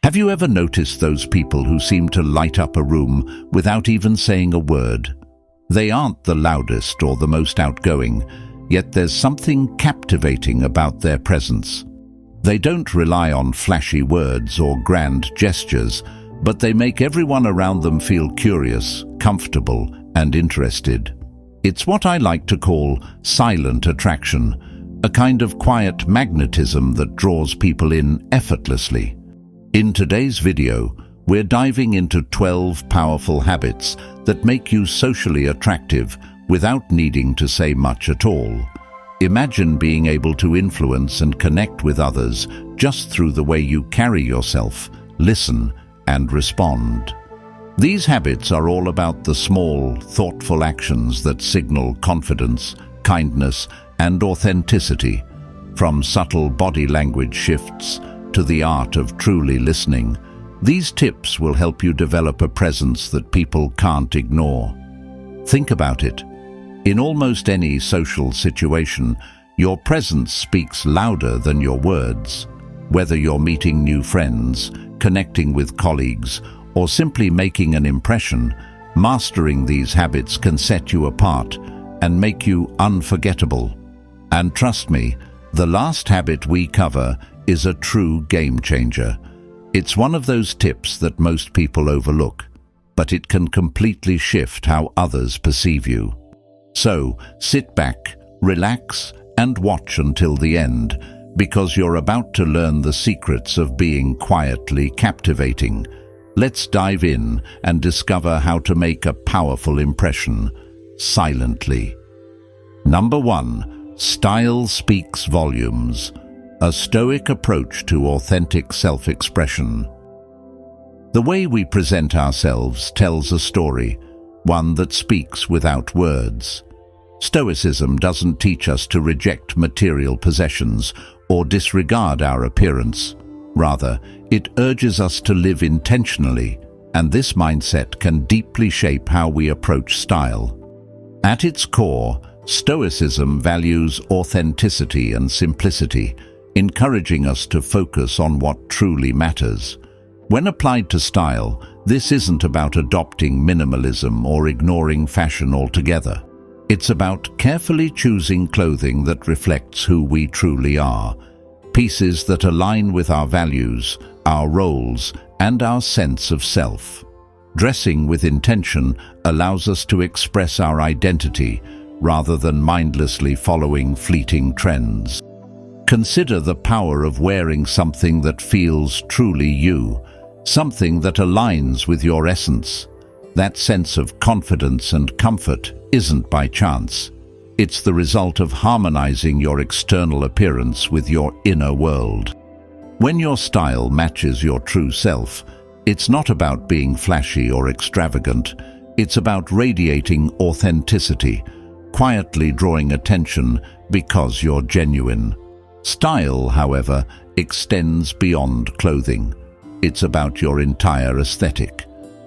Have you ever noticed those people who seem to light up a room without even saying a word? They aren't the loudest or the most outgoing, yet there's something captivating about their presence. They don't rely on flashy words or grand gestures, but they make everyone around them feel curious, comfortable, and interested. It's what I like to call silent attraction, a kind of quiet magnetism that draws people in effortlessly. In today's video, we're diving into 12 powerful habits that make you socially attractive without needing to say much at all. Imagine being able to influence and connect with others just through the way you carry yourself, listen, and respond. These habits are all about the small, thoughtful actions that signal confidence, kindness, and authenticity, from subtle body language shifts to the art of truly listening. These tips will help you develop a presence that people can't ignore. Think about it. In almost any social situation, your presence speaks louder than your words. Whether you're meeting new friends, connecting with colleagues, or simply making an impression, mastering these habits can set you apart and make you unforgettable. And trust me, the last habit we cover is a true game changer. It's one of those tips that most people overlook, but it can completely shift how others perceive you. So, sit back, relax, and watch until the end, because you're about to learn the secrets of being quietly captivating. Let's dive in and discover how to make a powerful impression, silently. Number 1. Style speaks volumes. A Stoic approach to authentic self-expression. The way we present ourselves tells a story, one that speaks without words. Stoicism doesn't teach us to reject material possessions or disregard our appearance. Rather, it urges us to live intentionally, and this mindset can deeply shape how we approach style. At its core, Stoicism values authenticity and simplicity, encouraging us to focus on what truly matters. When applied to style, this isn't about adopting minimalism or ignoring fashion altogether. It's about carefully choosing clothing that reflects who we truly are, pieces that align with our values, our roles, and our sense of self. Dressing with intention allows us to express our identity rather than mindlessly following fleeting trends. Consider the power of wearing something that feels truly you, something that aligns with your essence. That sense of confidence and comfort isn't by chance. It's the result of harmonizing your external appearance with your inner world. When your style matches your true self, it's not about being flashy or extravagant. It's about radiating authenticity, quietly drawing attention because you're genuine. Style, however, extends beyond clothing. It's about your entire aesthetic,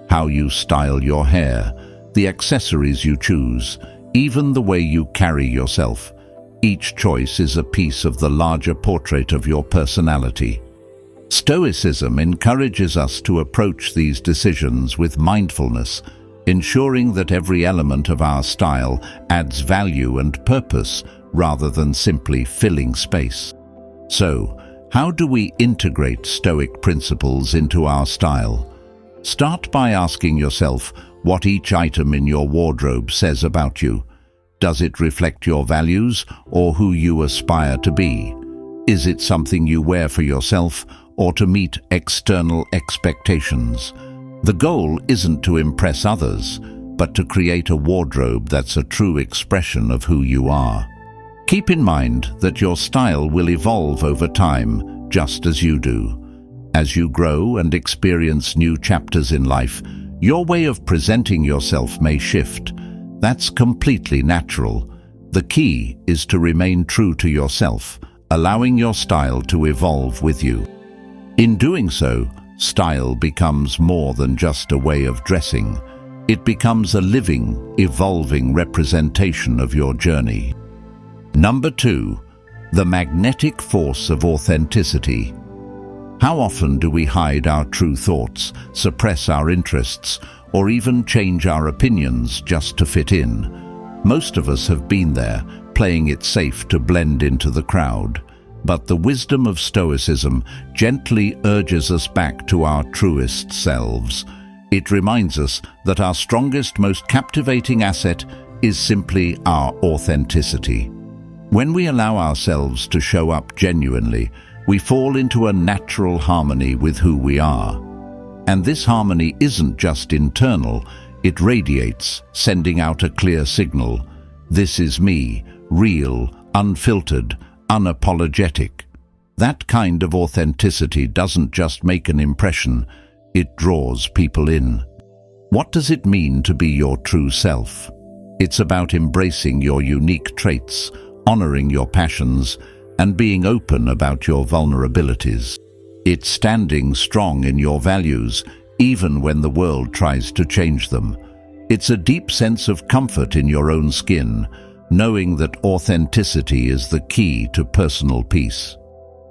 how you style your hair, the accessories you choose, even the way you carry yourself. Each choice is a piece of the larger portrait of your personality. Stoicism encourages us to approach these decisions with mindfulness, ensuring that every element of our style adds value and purpose rather than simply filling space. So, how do we integrate Stoic principles into our style? Start by asking yourself what each item in your wardrobe says about you. Does it reflect your values or who you aspire to be? Is it something you wear for yourself or to meet external expectations? The goal isn't to impress others, but to create a wardrobe that's a true expression of who you are. Keep in mind that your style will evolve over time, just as you do. As you grow and experience new chapters in life, your way of presenting yourself may shift. That's completely natural. The key is to remain true to yourself, allowing your style to evolve with you. In doing so, style becomes more than just a way of dressing. It becomes a living, evolving representation of your journey. Number 2, the magnetic force of authenticity. How often do we hide our true thoughts, suppress our interests, or even change our opinions just to fit in? Most of us have been there, playing it safe to blend into the crowd. But the wisdom of Stoicism gently urges us back to our truest selves. It reminds us that our strongest, most captivating asset is simply our authenticity. When we allow ourselves to show up genuinely, we fall into a natural harmony with who we are. And this harmony isn't just internal, it radiates, sending out a clear signal. This is me, real, unfiltered, unapologetic. That kind of authenticity doesn't just make an impression, it draws people in. What does it mean to be your true self? It's about embracing your unique traits, honoring your passions, and being open about your vulnerabilities. It's standing strong in your values, even when the world tries to change them. It's a deep sense of comfort in your own skin, knowing that authenticity is the key to personal peace.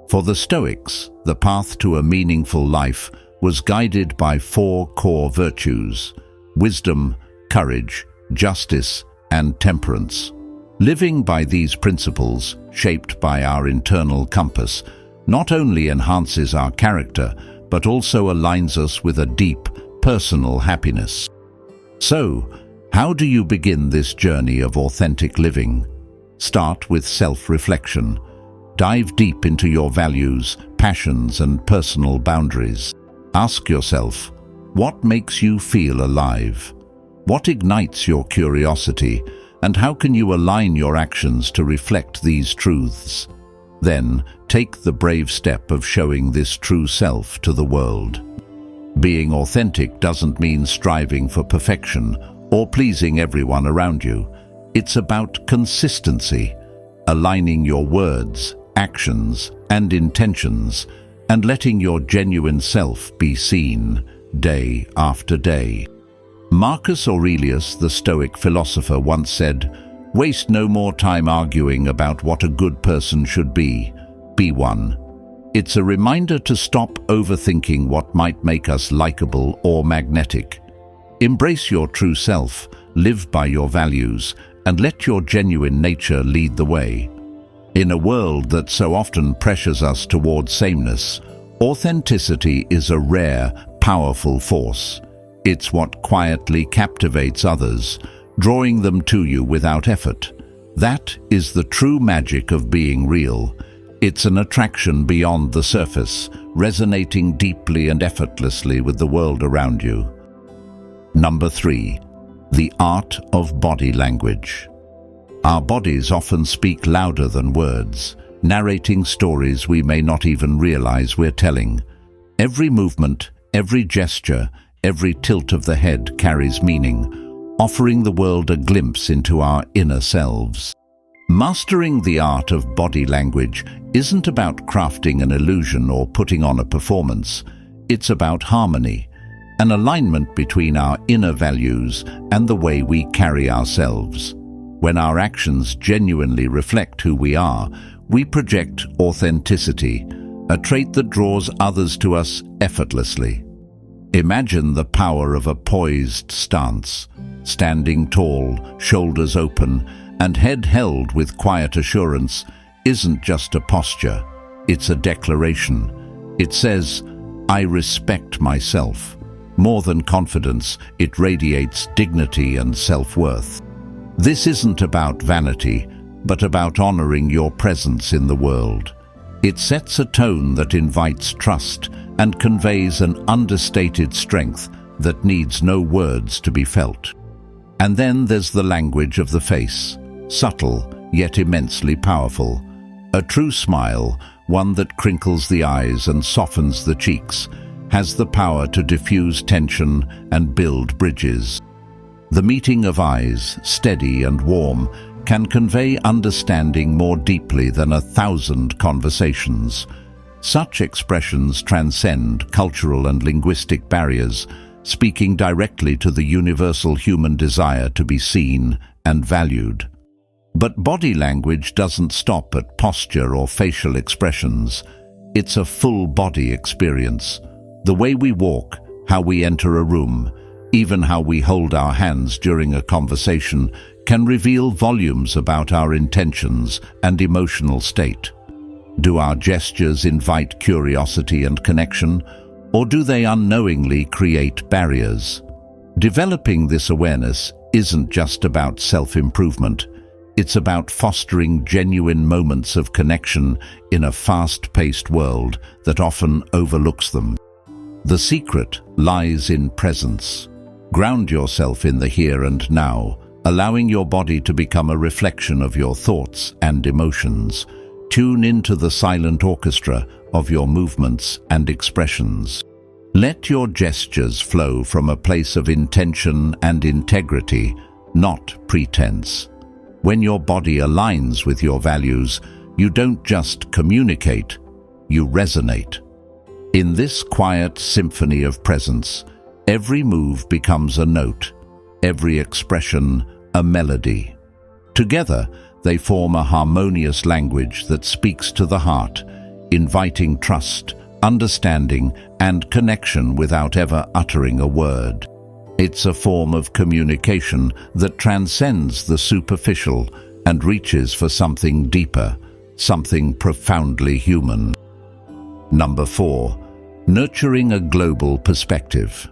For the Stoics, the path to a meaningful life was guided by 4 core virtues: wisdom, courage, justice, and temperance. Living by these principles, shaped by our internal compass, not only enhances our character, but also aligns us with a deep, personal happiness. So, how do you begin this journey of authentic living? Start with self-reflection. Dive deep into your values, passions, and personal boundaries. Ask yourself, what makes you feel alive? What ignites your curiosity? And how can you align your actions to reflect these truths? Then, take the brave step of showing this true self to the world. Being authentic doesn't mean striving for perfection or pleasing everyone around you. It's about consistency, aligning your words, actions, and intentions, and letting your genuine self be seen day after day. Marcus Aurelius, the Stoic philosopher, once said, "Waste no more time arguing about what a good person should be one." It's a reminder to stop overthinking what might make us likable or magnetic. Embrace your true self, live by your values, and let your genuine nature lead the way. In a world that so often pressures us towards sameness, authenticity is a rare, powerful force. It's what quietly captivates others, drawing them to you without effort. That is the true magic of being real. It's an attraction beyond the surface, resonating deeply and effortlessly with the world around you. Number 3. The art of body language. Our bodies often speak louder than words, narrating stories we may not even realize we're telling. Every movement, every gesture, every tilt of the head carries meaning, offering the world a glimpse into our inner selves. Mastering the art of body language isn't about crafting an illusion or putting on a performance. It's about harmony, an alignment between our inner values and the way we carry ourselves. When our actions genuinely reflect who we are, we project authenticity, a trait that draws others to us effortlessly. Imagine the power of a poised stance, standing tall, shoulders open, and head held with quiet assurance isn't just a posture, it's a declaration. It says, "I respect myself." More than confidence, it radiates dignity and self-worth. This isn't about vanity, but about honoring your presence in the world. It sets a tone that invites trust and conveys an understated strength that needs no words to be felt. And then there's the language of the face, subtle yet immensely powerful. A true smile, one that crinkles the eyes and softens the cheeks, has the power to diffuse tension and build bridges. The meeting of eyes, steady and warm, can convey understanding more deeply than 1,000 conversations. Such expressions transcend cultural and linguistic barriers, speaking directly to the universal human desire to be seen and valued. But body language doesn't stop at posture or facial expressions. It's a full-body experience. The way we walk, how we enter a room, even how we hold our hands during a conversation can reveal volumes about our intentions and emotional state. Do our gestures invite curiosity and connection, or do they unknowingly create barriers? Developing this awareness isn't just about self-improvement. It's about fostering genuine moments of connection in a fast-paced world that often overlooks them. The secret lies in presence. Ground yourself in the here and now, allowing your body to become a reflection of your thoughts and emotions. Tune into the silent orchestra of your movements and expressions. Let your gestures flow from a place of intention and integrity, not pretense. When your body aligns with your values, you don't just communicate, you resonate. In this quiet symphony of presence, every move becomes a note, every expression a melody. Together, they form a harmonious language that speaks to the heart, inviting trust, understanding, and connection without ever uttering a word. It's a form of communication that transcends the superficial and reaches for something deeper, something profoundly human. Number 4. Nurturing a global perspective.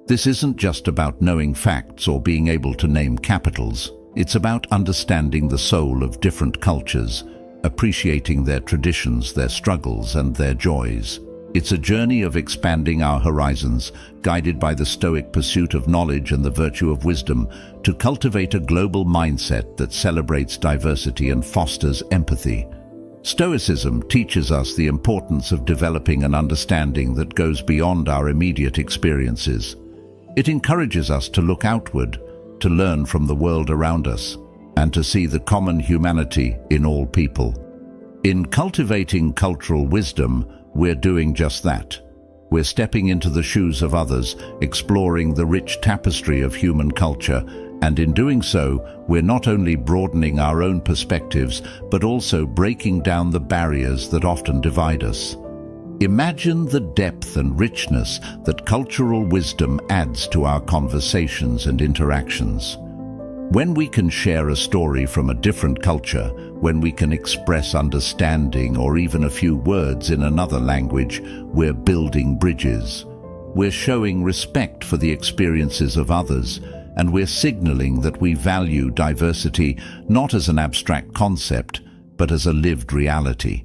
This isn't just about knowing facts or being able to name capitals. It's about understanding the soul of different cultures, appreciating their traditions, their struggles, and their joys. It's a journey of expanding our horizons, guided by the Stoic pursuit of knowledge and the virtue of wisdom, to cultivate a global mindset that celebrates diversity and fosters empathy. Stoicism teaches us the importance of developing an understanding that goes beyond our immediate experiences. It encourages us to look outward, to learn from the world around us, and to see the common humanity in all people. In cultivating cultural wisdom, we're doing just that. We're stepping into the shoes of others, exploring the rich tapestry of human culture, and in doing so, we're not only broadening our own perspectives, but also breaking down the barriers that often divide us. Imagine the depth and richness that cultural wisdom adds to our conversations and interactions. When we can share a story from a different culture, when we can express understanding or even a few words in another language, we're building bridges. We're showing respect for the experiences of others, and we're signaling that we value diversity not as an abstract concept, but as a lived reality.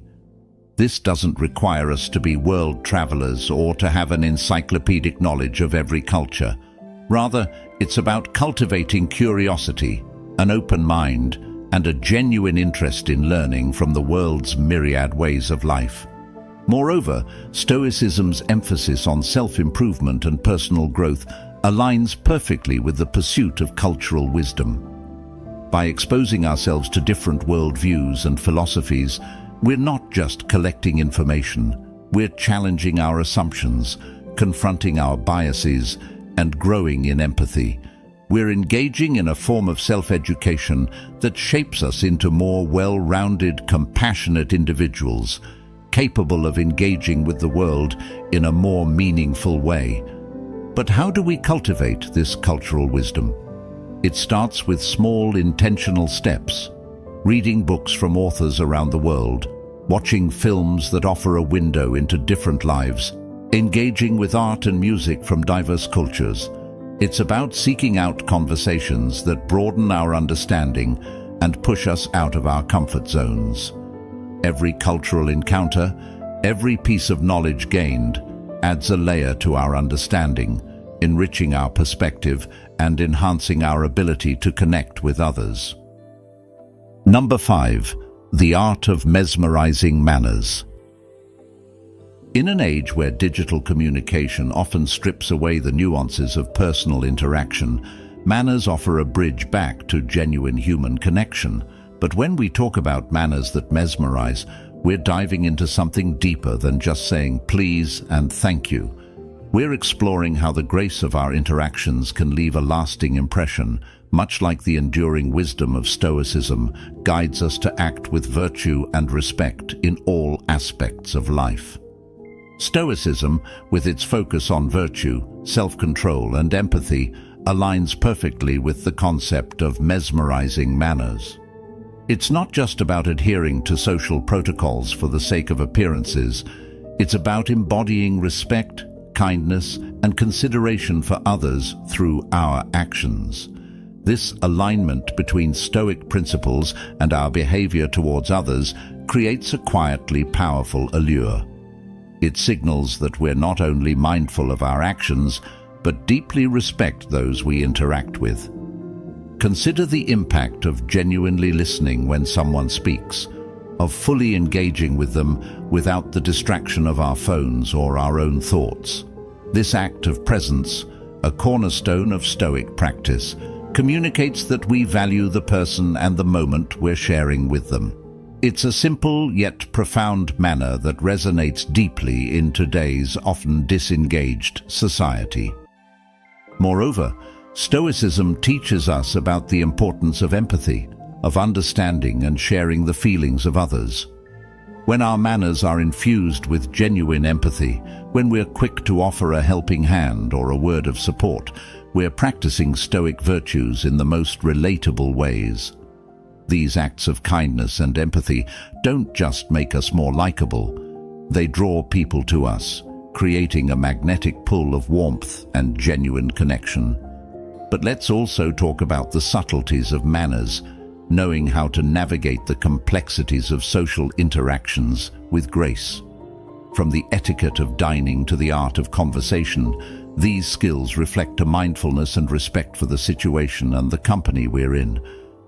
This doesn't require us to be world travelers or to have an encyclopedic knowledge of every culture. Rather, it's about cultivating curiosity, an open mind, and a genuine interest in learning from the world's myriad ways of life. Moreover, Stoicism's emphasis on self-improvement and personal growth aligns perfectly with the pursuit of cultural wisdom. By exposing ourselves to different worldviews and philosophies, we're not just collecting information, we're challenging our assumptions, confronting our biases, and growing in empathy. We're engaging in a form of self-education that shapes us into more well-rounded, compassionate individuals, capable of engaging with the world in a more meaningful way. But how do we cultivate this cultural wisdom? It starts with small, intentional steps. Reading books from authors around the world, watching films that offer a window into different lives, engaging with art and music from diverse cultures. It's about seeking out conversations that broaden our understanding and push us out of our comfort zones. Every cultural encounter, every piece of knowledge gained, adds a layer to our understanding, enriching our perspective and enhancing our ability to connect with others. Number 5. The art of mesmerizing manners. In an age where digital communication often strips away the nuances of personal interaction, manners offer a bridge back to genuine human connection. But when we talk about manners that mesmerize, we're diving into something deeper than just saying please and thank you. We're exploring how the grace of our interactions can leave a lasting impression, much like the enduring wisdom of Stoicism, guides us to act with virtue and respect in all aspects of life. Stoicism, with its focus on virtue, self-control, and empathy, aligns perfectly with the concept of mesmerizing manners. It's not just about adhering to social protocols for the sake of appearances. It's about embodying respect, kindness, and consideration for others through our actions. This alignment between Stoic principles and our behavior towards others creates a quietly powerful allure. It signals that we're not only mindful of our actions, but deeply respect those we interact with. Consider the impact of genuinely listening when someone speaks, of fully engaging with them without the distraction of our phones or our own thoughts. This act of presence, a cornerstone of Stoic practice, communicates that we value the person and the moment we're sharing with them. It's a simple yet profound manner that resonates deeply in today's often disengaged society. Moreover, Stoicism teaches us about the importance of empathy, of understanding and sharing the feelings of others. When our manners are infused with genuine empathy, when we're quick to offer a helping hand or a word of support, we're practicing Stoic virtues in the most relatable ways. These acts of kindness and empathy don't just make us more likable, they draw people to us, creating a magnetic pull of warmth and genuine connection. But let's also talk about the subtleties of manners, knowing how to navigate the complexities of social interactions with grace. From the etiquette of dining to the art of conversation, these skills reflect a mindfulness and respect for the situation and the company we're in.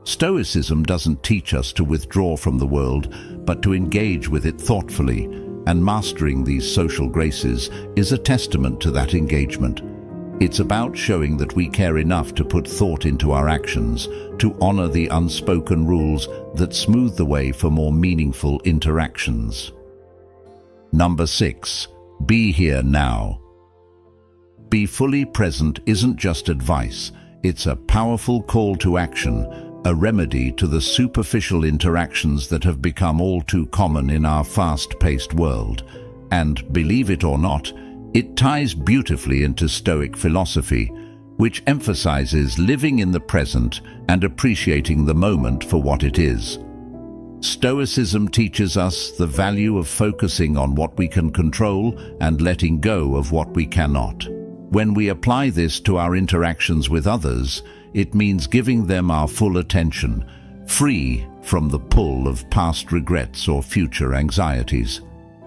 Stoicism doesn't teach us to withdraw from the world, but to engage with it thoughtfully, and mastering these social graces is a testament to that engagement. It's about showing that we care enough to put thought into our actions, to honor the unspoken rules that smooth the way for more meaningful interactions. Number 6. Be here now. Be fully present isn't just advice, it's a powerful call to action, a remedy to the superficial interactions that have become all too common in our fast-paced world. And, believe it or not, it ties beautifully into Stoic philosophy, which emphasizes living in the present and appreciating the moment for what it is. Stoicism teaches us the value of focusing on what we can control and letting go of what we cannot. When we apply this to our interactions with others, it means giving them our full attention, free from the pull of past regrets or future anxieties.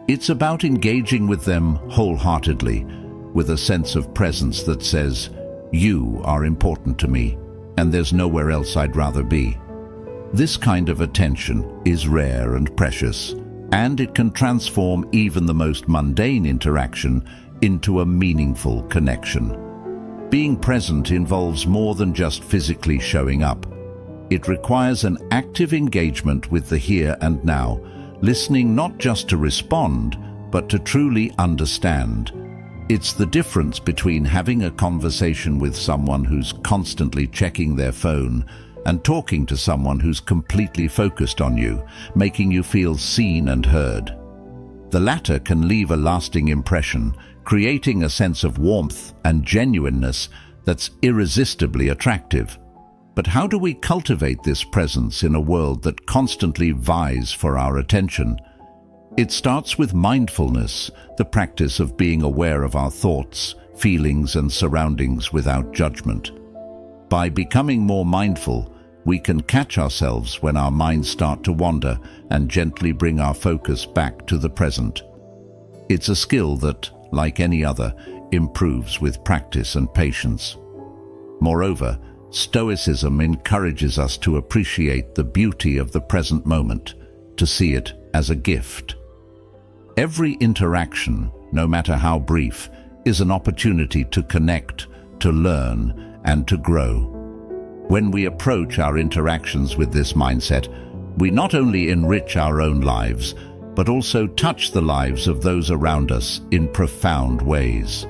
It's about engaging with them wholeheartedly, with a sense of presence that says, "You are important to me, and there's nowhere else I'd rather be." This kind of attention is rare and precious, and it can transform even the most mundane interaction into a meaningful connection. Being present involves more than just physically showing up. It requires an active engagement with the here and now, listening not just to respond, but to truly understand. It's the difference between having a conversation with someone who's constantly checking their phone and talking to someone who's completely focused on you, making you feel seen and heard. The latter can leave a lasting impression, creating a sense of warmth and genuineness that's irresistibly attractive. But how do we cultivate this presence in a world that constantly vies for our attention? It starts with mindfulness, the practice of being aware of our thoughts, feelings, and surroundings without judgment. By becoming more mindful, we can catch ourselves when our minds start to wander and gently bring our focus back to the present. It's a skill that, like any other, improves with practice and patience. Moreover, Stoicism encourages us to appreciate the beauty of the present moment, to see it as a gift. Every interaction, no matter how brief, is an opportunity to connect, to learn, and to grow. When we approach our interactions with this mindset, we not only enrich our own lives, but also touch the lives of those around us in profound ways.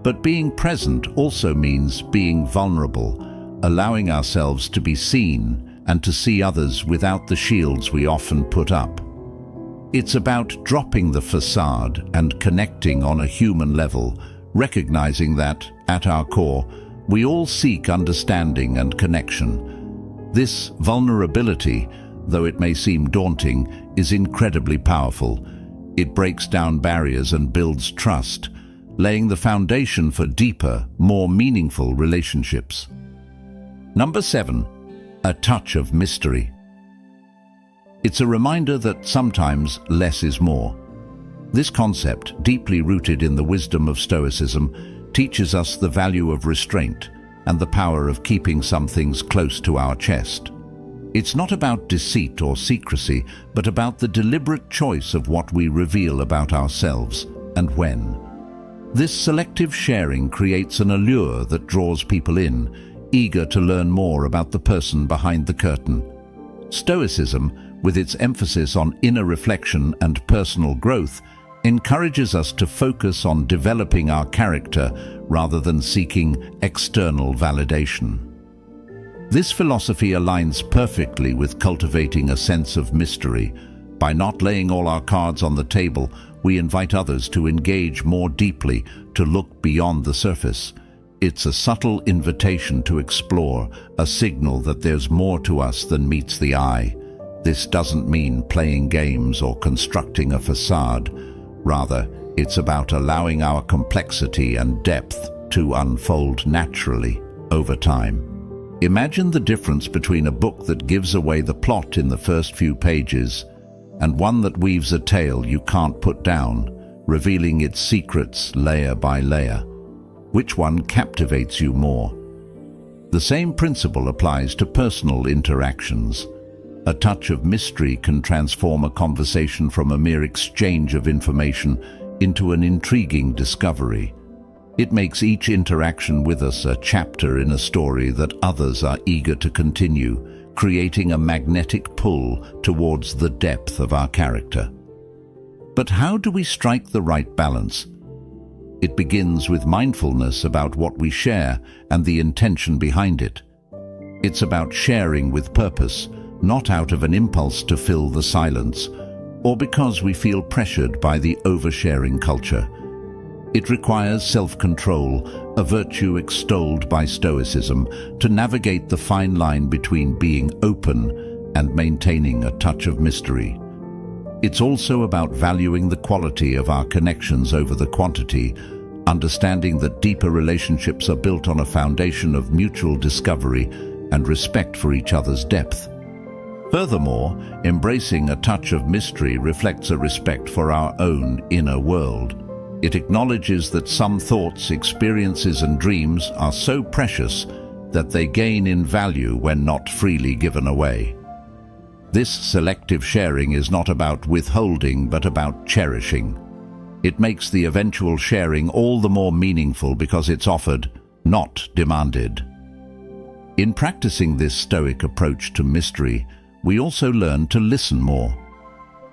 But being present also means being vulnerable, allowing ourselves to be seen and to see others without the shields we often put up. It's about dropping the facade and connecting on a human level, recognizing that, at our core, we all seek understanding and connection. This vulnerability, though it may seem daunting, is incredibly powerful. It breaks down barriers and builds trust, laying the foundation for deeper, more meaningful relationships. Number 7, a touch of mystery. It's a reminder that sometimes less is more. This concept, deeply rooted in the wisdom of Stoicism, teaches us the value of restraint and the power of keeping some things close to our chest. It's not about deceit or secrecy, but about the deliberate choice of what we reveal about ourselves and when. This selective sharing creates an allure that draws people in, eager to learn more about the person behind the curtain. Stoicism, with its emphasis on inner reflection and personal growth, encourages us to focus on developing our character rather than seeking external validation. This philosophy aligns perfectly with cultivating a sense of mystery. By not laying all our cards on the table, we invite others to engage more deeply, to look beyond the surface. It's a subtle invitation to explore, a signal that there's more to us than meets the eye. This doesn't mean playing games or constructing a facade. Rather, it's about allowing our complexity and depth to unfold naturally over time. Imagine the difference between a book that gives away the plot in the first few pages and one that weaves a tale you can't put down, revealing its secrets layer by layer. Which one captivates you more? The same principle applies to personal interactions. A touch of mystery can transform a conversation from a mere exchange of information into an intriguing discovery. It makes each interaction with us a chapter in a story that others are eager to continue, creating a magnetic pull towards the depth of our character. But how do we strike the right balance? It begins with mindfulness about what we share and the intention behind it. It's about sharing with purpose, not out of an impulse to fill the silence, or because we feel pressured by the oversharing culture. It requires self-control, a virtue extolled by Stoicism, to navigate the fine line between being open and maintaining a touch of mystery. It's also about valuing the quality of our connections over the quantity, understanding that deeper relationships are built on a foundation of mutual discovery and respect for each other's depth. Furthermore, embracing a touch of mystery reflects a respect for our own inner world. It acknowledges that some thoughts, experiences, and dreams are so precious that they gain in value when not freely given away. This selective sharing is not about withholding, but about cherishing. It makes the eventual sharing all the more meaningful because it's offered, not demanded. In practicing this Stoic approach to mystery, we also learn to listen more.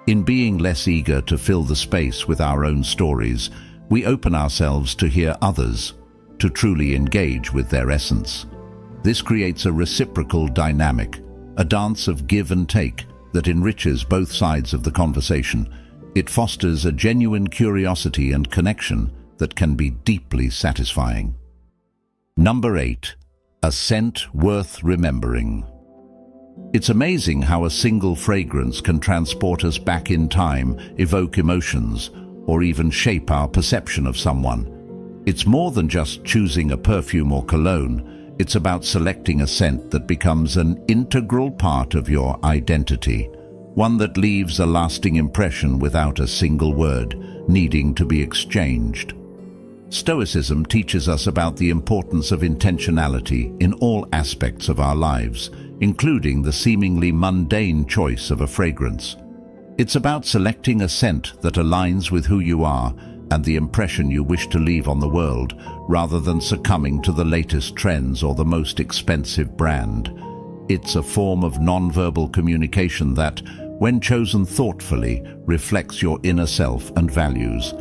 In being less eager to fill the space with our own stories, we open ourselves to hear others, to truly engage with their essence. This creates a reciprocal dynamic, a dance of give and take that enriches both sides of the conversation. It fosters a genuine curiosity and connection that can be deeply satisfying. Number 8. A scent worth remembering. It's amazing how a single fragrance can transport us back in time, evoke emotions, or even shape our perception of someone. It's more than just choosing a perfume or cologne. It's about selecting a scent that becomes an integral part of your identity, one that leaves a lasting impression without a single word needing to be exchanged. Stoicism teaches us about the importance of intentionality in all aspects of our lives, including the seemingly mundane choice of a fragrance. It's about selecting a scent that aligns with who you are and the impression you wish to leave on the world, rather than succumbing to the latest trends or the most expensive brand. It's a form of nonverbal communication that, when chosen thoughtfully, reflects your inner self and values.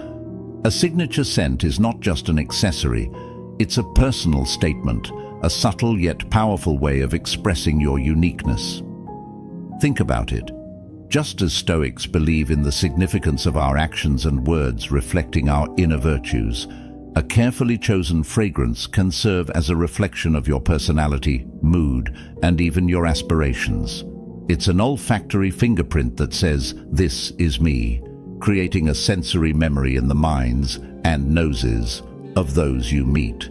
A signature scent is not just an accessory, It's a personal statement, a subtle yet powerful way of expressing your uniqueness. Think about it. Just as Stoics believe in the significance of our actions and words reflecting our inner virtues, a carefully chosen fragrance can serve as a reflection of your personality, mood, and even your aspirations. It's an olfactory fingerprint that says, "This is me," creating a sensory memory in the minds and noses of those you meet.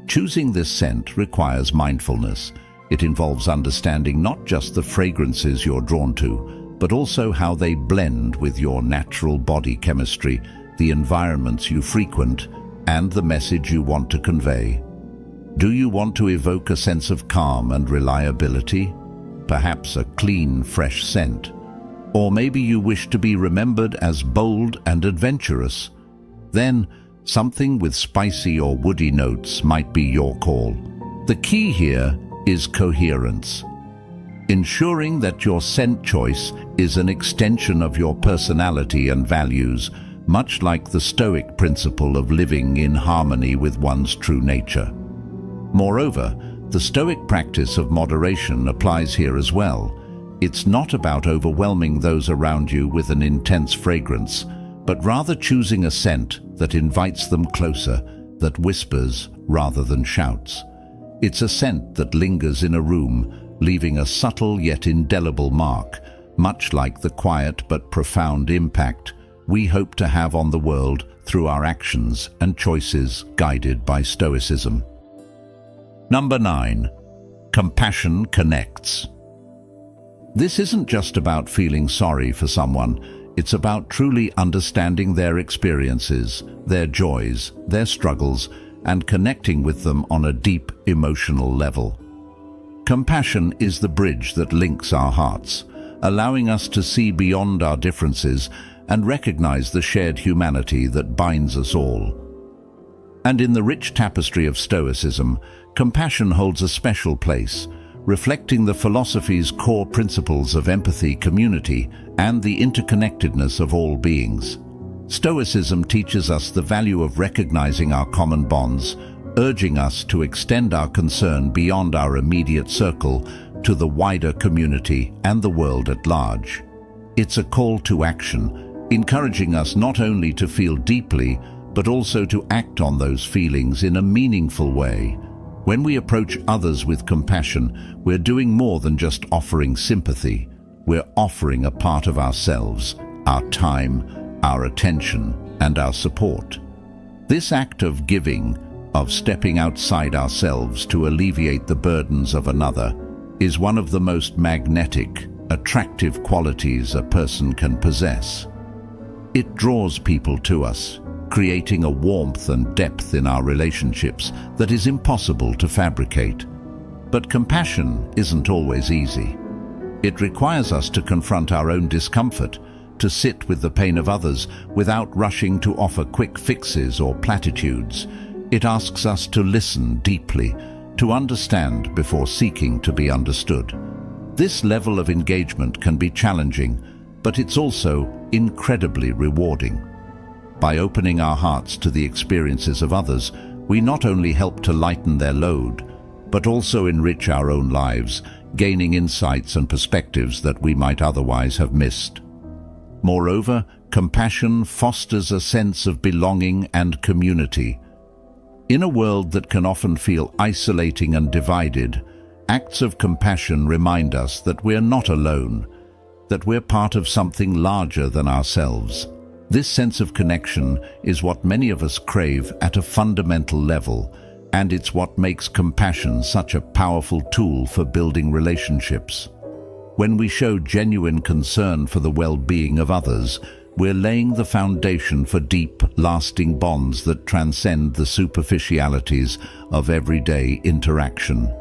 Choosing this scent requires mindfulness. It involves understanding not just the fragrances you're drawn to, but also how they blend with your natural body chemistry, the environments you frequent, and the message you want to convey. Do you want to evoke a sense of calm and reliability? Perhaps a clean, fresh scent. Or maybe you wish to be remembered as bold and adventurous. Then, something with spicy or woody notes might be your call. The key here is coherence. Ensuring that your scent choice is an extension of your personality and values, much like the Stoic principle of living in harmony with one's true nature. Moreover, the Stoic practice of moderation applies here as well. It's not about overwhelming those around you with an intense fragrance, but rather choosing a scent that invites them closer, that whispers rather than shouts. It's a scent that lingers in a room, leaving a subtle yet indelible mark, much like the quiet but profound impact we hope to have on the world through our actions and choices guided by Stoicism. Number 9. Compassion connects. This isn't just about feeling sorry for someone. It's about truly understanding their experiences, their joys, their struggles, and connecting with them on a deep emotional level. Compassion is the bridge that links our hearts, allowing us to see beyond our differences and recognize the shared humanity that binds us all. And in the rich tapestry of Stoicism, compassion holds a special place, reflecting the philosophy's core principles of empathy, community, and the interconnectedness of all beings. Stoicism teaches us the value of recognizing our common bonds, urging us to extend our concern beyond our immediate circle to the wider community and the world at large. It's a call to action, encouraging us not only to feel deeply, but also to act on those feelings in a meaningful way. When we approach others with compassion, we're doing more than just offering sympathy. We're offering a part of ourselves, our time, our attention, and our support. This act of giving, of stepping outside ourselves to alleviate the burdens of another, is one of the most magnetic, attractive qualities a person can possess. It draws people to us, creating a warmth and depth in our relationships that is impossible to fabricate. But compassion isn't always easy. It requires us to confront our own discomfort, to sit with the pain of others without rushing to offer quick fixes or platitudes. It asks us to listen deeply, to understand before seeking to be understood. This level of engagement can be challenging, but it's also incredibly rewarding. By opening our hearts to the experiences of others, we not only help to lighten their load, but also enrich our own lives, gaining insights and perspectives that we might otherwise have missed. Moreover, compassion fosters a sense of belonging and community. In a world that can often feel isolating and divided, acts of compassion remind us that we're not alone, that we're part of something larger than ourselves. This sense of connection is what many of us crave at a fundamental level, and it's what makes compassion such a powerful tool for building relationships. When we show genuine concern for the well-being of others, we're laying the foundation for deep, lasting bonds that transcend the superficialities of everyday interaction.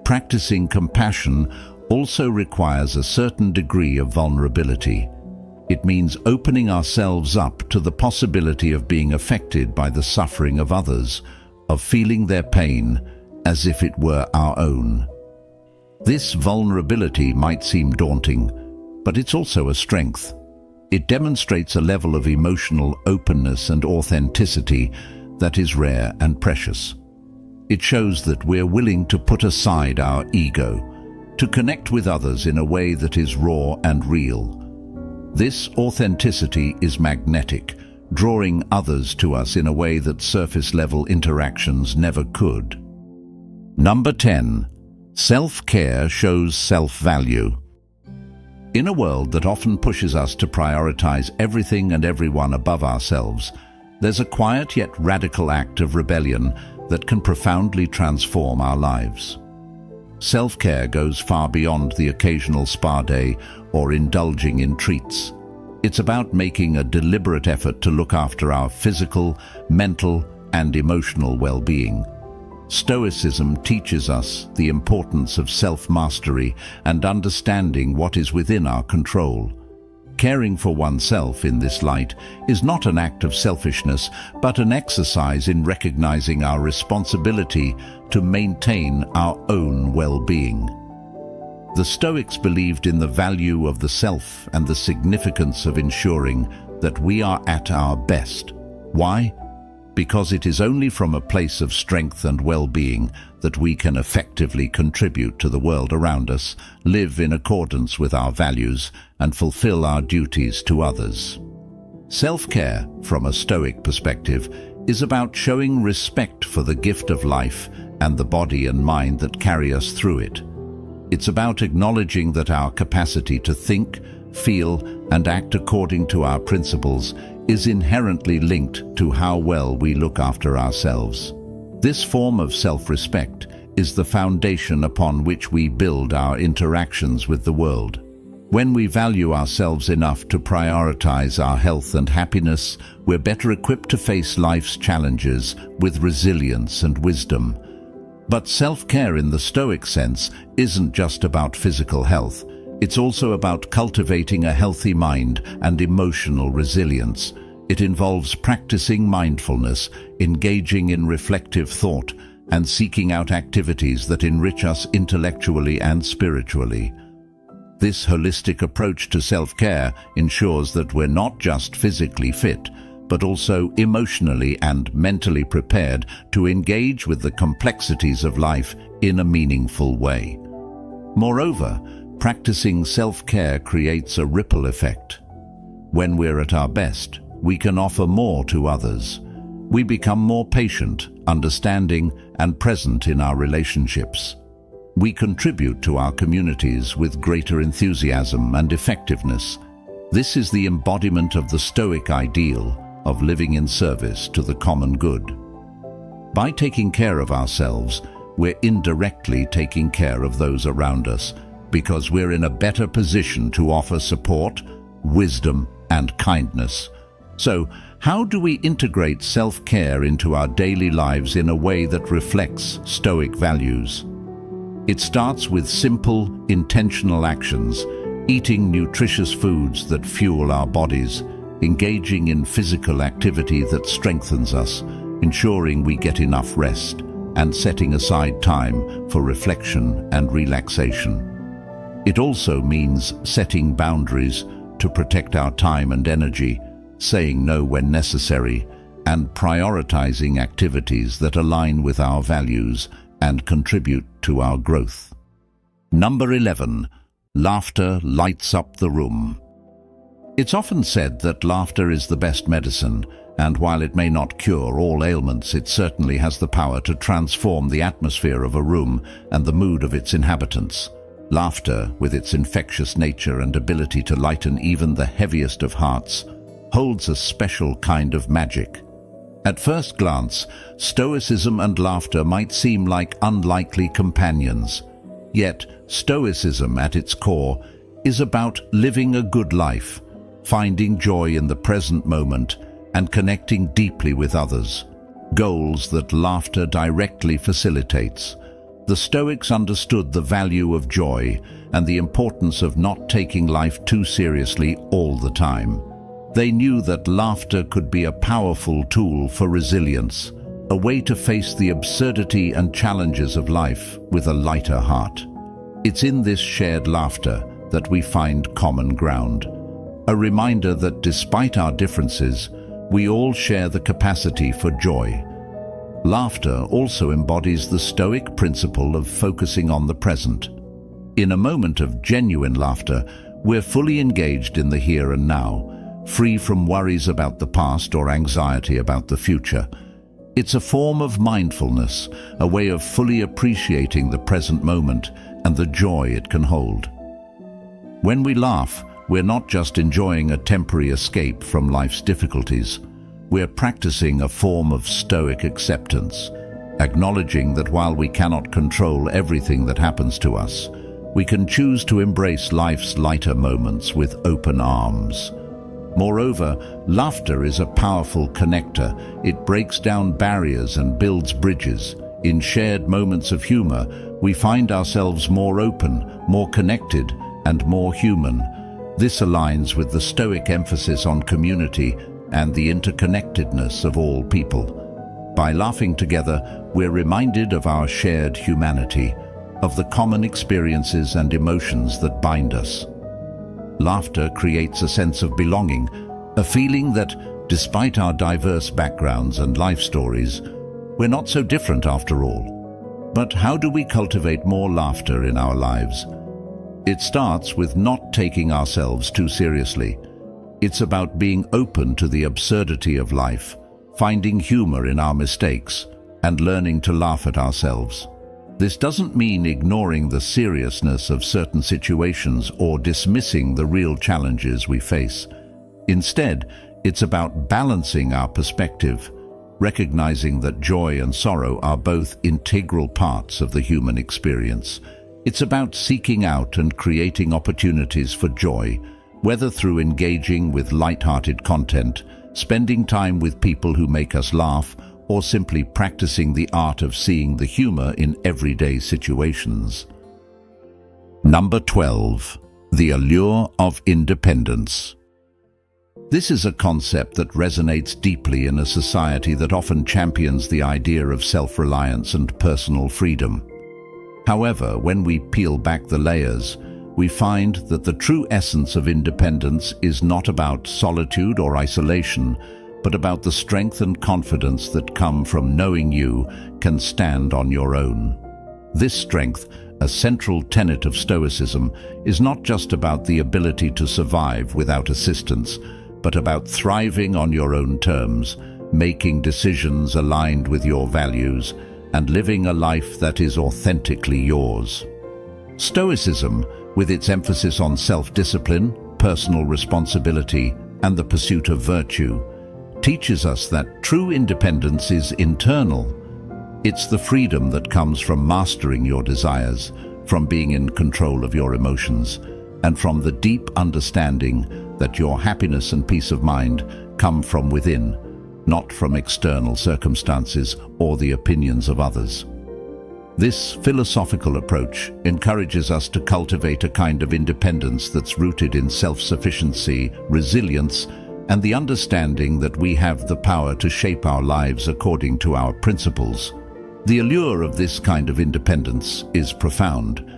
Practicing compassion also requires a certain degree of vulnerability. It means opening ourselves up to the possibility of being affected by the suffering of others, of feeling their pain as if it were our own. This vulnerability might seem daunting, but it's also a strength. It demonstrates a level of emotional openness and authenticity that is rare and precious. It shows that we're willing to put aside our ego, to connect with others in a way that is raw and real. This authenticity is magnetic, drawing others to us in a way that surface-level interactions never could. Number 10. Self-care shows self-value. In a world that often pushes us to prioritize everything and everyone above ourselves, there's a quiet yet radical act of rebellion that can profoundly transform our lives. Self-care goes far beyond the occasional spa day or indulging in treats. It's about making a deliberate effort to look after our physical, mental, and emotional well-being. Stoicism teaches us the importance of self-mastery and understanding what is within our control. Caring for oneself in this light is not an act of selfishness, but an exercise in recognizing our responsibility to maintain our own well-being. The Stoics believed in the value of the self and the significance of ensuring that we are at our best. Why? Because it is only from a place of strength and well-being that we can effectively contribute to the world around us, live in accordance with our values, and fulfill our duties to others. Self-care, from a Stoic perspective, is about showing respect for the gift of life and the body and mind that carry us through it. It's about acknowledging that our capacity to think, feel, and act according to our principles is inherently linked to how well we look after ourselves. This form of self-respect is the foundation upon which we build our interactions with the world. When we value ourselves enough to prioritize our health and happiness, we're better equipped to face life's challenges with resilience and wisdom. But self-care in the Stoic sense isn't just about physical health. It's also about cultivating a healthy mind and emotional resilience. It involves practicing mindfulness, engaging in reflective thought, and seeking out activities that enrich us intellectually and spiritually. This holistic approach to self-care ensures that we're not just physically fit, but also emotionally and mentally prepared to engage with the complexities of life in a meaningful way. Moreover, practicing self-care creates a ripple effect. When we're at our best, we can offer more to others. We become more patient, understanding, and present in our relationships. We contribute to our communities with greater enthusiasm and effectiveness. This is the embodiment of the Stoic ideal of living in service to the common good. By taking care of ourselves, we're indirectly taking care of those around us, because we're in a better position to offer support, wisdom, and kindness. So, how do we integrate self-care into our daily lives in a way that reflects Stoic values? It starts with simple, intentional actions, eating nutritious foods that fuel our bodies, engaging in physical activity that strengthens us, ensuring we get enough rest, and setting aside time for reflection and relaxation. It also means setting boundaries to protect our time and energy, saying no when necessary, and prioritizing activities that align with our values and contribute to our growth. Number 11. Laughter lights up the room. It's often said that laughter is the best medicine, and while it may not cure all ailments, it certainly has the power to transform the atmosphere of a room and the mood of its inhabitants. Laughter, with its infectious nature and ability to lighten even the heaviest of hearts, holds a special kind of magic. At first glance, Stoicism and laughter might seem like unlikely companions. Yet, Stoicism at its core is about living a good life, finding joy in the present moment, and connecting deeply with others, goals that laughter directly facilitates. The Stoics understood the value of joy and the importance of not taking life too seriously all the time. They knew that laughter could be a powerful tool for resilience, a way to face the absurdity and challenges of life with a lighter heart. It's in this shared laughter that we find common ground, a reminder that despite our differences, we all share the capacity for joy. Laughter also embodies the Stoic principle of focusing on the present. In a moment of genuine laughter, we're fully engaged in the here and now, free from worries about the past or anxiety about the future. It's a form of mindfulness, a way of fully appreciating the present moment and the joy it can hold. When we laugh, we're not just enjoying a temporary escape from life's difficulties. We're practicing a form of Stoic acceptance, acknowledging that while we cannot control everything that happens to us, we can choose to embrace life's lighter moments with open arms. Moreover, laughter is a powerful connector. It breaks down barriers and builds bridges. In shared moments of humor, we find ourselves more open, more connected, and more human. This aligns with the Stoic emphasis on community and the interconnectedness of all people. By laughing together, we're reminded of our shared humanity, of the common experiences and emotions that bind us. Laughter creates a sense of belonging, a feeling that, despite our diverse backgrounds and life stories, we're not so different after all. But how do we cultivate more laughter in our lives? It starts with not taking ourselves too seriously. It's about being open to the absurdity of life, finding humor in our mistakes, and learning to laugh at ourselves. This doesn't mean ignoring the seriousness of certain situations or dismissing the real challenges we face. Instead, it's about balancing our perspective, recognizing that joy and sorrow are both integral parts of the human experience. It's about seeking out and creating opportunities for joy, whether through engaging with light-hearted content, spending time with people who make us laugh, or simply practicing the art of seeing the humor in everyday situations. Number 12. The allure of independence. This is a concept that resonates deeply in a society that often champions the idea of self-reliance and personal freedom. However, when we peel back the layers, we find that the true essence of independence is not about solitude or isolation, but about the strength and confidence that come from knowing you can stand on your own. This strength, a central tenet of Stoicism, is not just about the ability to survive without assistance, but about thriving on your own terms, making decisions aligned with your values, and living a life that is authentically yours. Stoicism, with its emphasis on self-discipline, personal responsibility, and the pursuit of virtue, teaches us that true independence is internal. It's the freedom that comes from mastering your desires, from being in control of your emotions, and from the deep understanding that your happiness and peace of mind come from within, not from external circumstances or the opinions of others. This philosophical approach encourages us to cultivate a kind of independence that's rooted in self-sufficiency, resilience, and the understanding that we have the power to shape our lives according to our principles. The allure of this kind of independence is profound.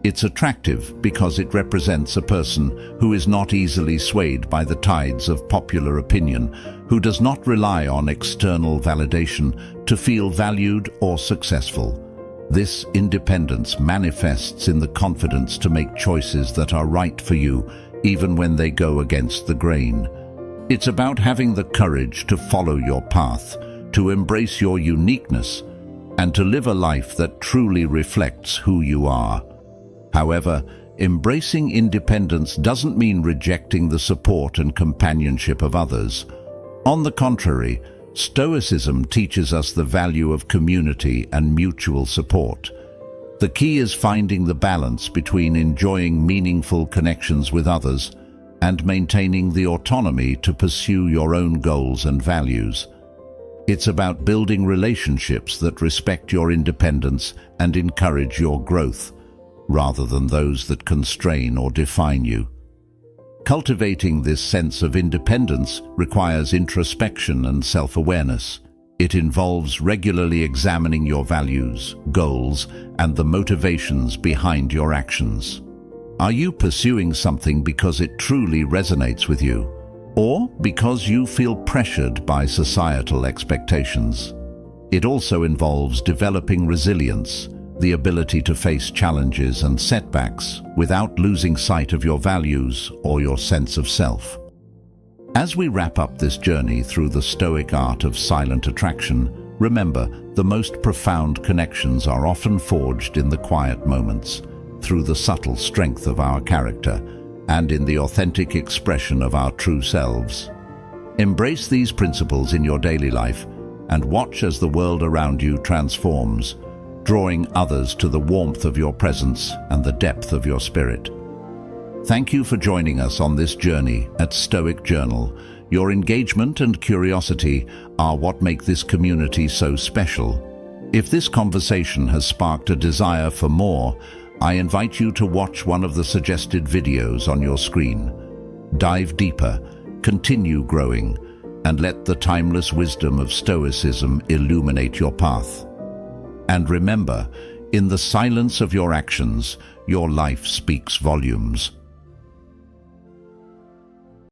It's attractive because it represents a person who is not easily swayed by the tides of popular opinion, who does not rely on external validation to feel valued or successful. This independence manifests in the confidence to make choices that are right for you, even when they go against the grain. It's about having the courage to follow your path, to embrace your uniqueness, and to live a life that truly reflects who you are. However, embracing independence doesn't mean rejecting the support and companionship of others. On the contrary, Stoicism teaches us the value of community and mutual support. The key is finding the balance between enjoying meaningful connections with others and maintaining the autonomy to pursue your own goals and values. It's about building relationships that respect your independence and encourage your growth, rather than those that constrain or define you. Cultivating this sense of independence requires introspection and self-awareness. It involves regularly examining your values, goals, and the motivations behind your actions. Are you pursuing something because it truly resonates with you, or because you feel pressured by societal expectations? It also involves developing resilience, the ability to face challenges and setbacks without losing sight of your values or your sense of self. As we wrap up this journey through the Stoic art of silent attraction, remember, the most profound connections are often forged in the quiet moments, through the subtle strength of our character, and in the authentic expression of our true selves. Embrace these principles in your daily life, and watch as the world around you transforms, drawing others to the warmth of your presence and the depth of your spirit. Thank you for joining us on this journey at Stoic Journal. Your engagement and curiosity are what make this community so special. If this conversation has sparked a desire for more, I invite you to watch one of the suggested videos on your screen. Dive deeper, continue growing, and let the timeless wisdom of Stoicism illuminate your path. And remember, in the silence of your actions, your life speaks volumes.